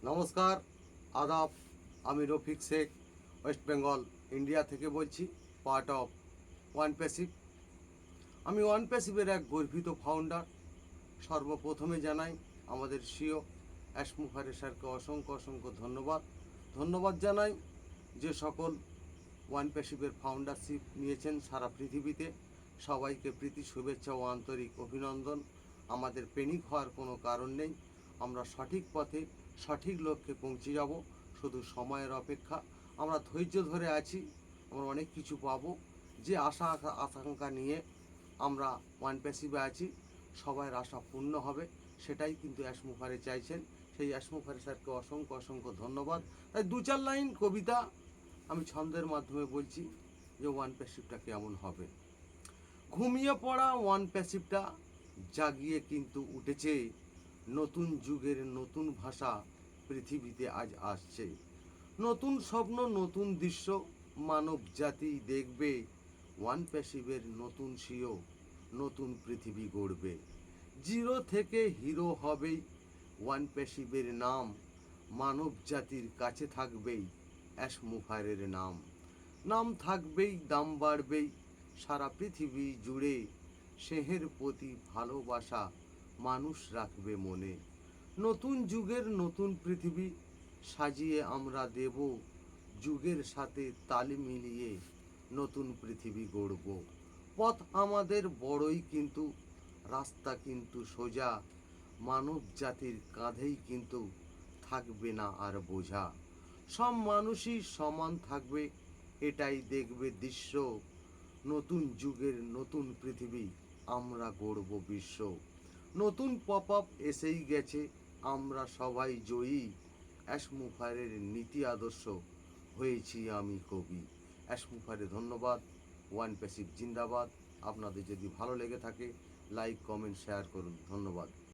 নমস্কার, আদাব। আমি রফিক শেখ, ওয়েস্ট বেঙ্গল ইন্ডিয়া থেকে বলছি, পার্ট অফ ওয়ান প্যাসিভ। আমি ওয়ান প্যাসিভের এক গর্বিত ফাউন্ডার। সর্বপ্রথমে জানাই আমাদের সিও অ্যাশমুফারে স্যারকে অসংখ্য অসংখ্য ধন্যবাদ জানাই যে সকল ওয়ান প্যাসিভের ফাউন্ডারশিপ নিয়েছেন সারা পৃথিবীতে। সবাইকে প্রীতি শুভেচ্ছা ও আন্তরিক অভিনন্দন। আমাদের প্যানিক হওয়ার কোনো কারণ নেই। আমরা সঠিক পথে সঠিক লক্ষ্যে পৌঁছে যাব, শুধু সময়ের অপেক্ষা। আমরা ধৈর্য ধরে আছি, আমরা অনেক কিছু পাবো। যে আকাঙ্ক্ষা নিয়ে আমরা ওয়ান প্যাসিভে আছি, সবার আশা পূর্ণ হবে, সেটাই কিন্তু অ্যাশমুফারে চাইছেন। সেই অ্যাশমুফারে স্যারকে অসংখ্য অসংখ্য ধন্যবাদ। তাই দু চার লাইন কবিতা আমি ছন্দের মাধ্যমে বলছি যে ওয়ান প্যাসিভটা কেমন হবে। ঘুমিয়ে পড়া ওয়ান প্যাসিভটা জাগিয়ে কিন্তু উঠেছে, নতুন যুগের নতুন ভাষা পৃথিবীতে আজ আসছে। নতুন স্বপ্ন, নতুন দৃশ্য মানব জাতি দেখবে। ওয়ান প্যাসিভের নতুন সিও নতুন পৃথিবী গড়বে। জিরো থেকে হিরো হবেই ওয়ান প্যাসিভের নাম, মানব জাতির কাছে থাকবেই অ্যাশমুফারের নাম। নাম থাকবেই, দাম বাড়বেই সারা পৃথিবী জুড়ে। স্নেহের প্রতি ভালোবাসা মানুষ রাখবে মনে। নতুন যুগের নতুন পৃথিবী সাজিয়ে আমরা দেব, যুগের সাথে তাল মিলিয়ে নতুন পৃথিবী গড়ব। পথ আমাদের বড়ই কিন্তু রাস্তা কিন্তু সোজা, মানব জাতির কাঁধেই কিন্তু থাকবে না আর বোঝা। সব মানুষই সমান থাকবে, এটাই দেখবে দৃশ্য। নতুন যুগের নতুন পৃথিবী আমরা গড়ব বিশ্ব। নতুন পপ আপ এসেই গেছে, আমরা সবাই জয়ী। অ্যাশমুফারের নীতি আদর্শ হয়েছি আমি কবি। অ্যাশমুফারে ধন্যবাদ। ওয়ান প্যাসিভ জিন্দাবাদ। আপনাদের যদি ভালো লেগে থাকে লাইক, কমেন্ট, শেয়ার করুন। ধন্যবাদ।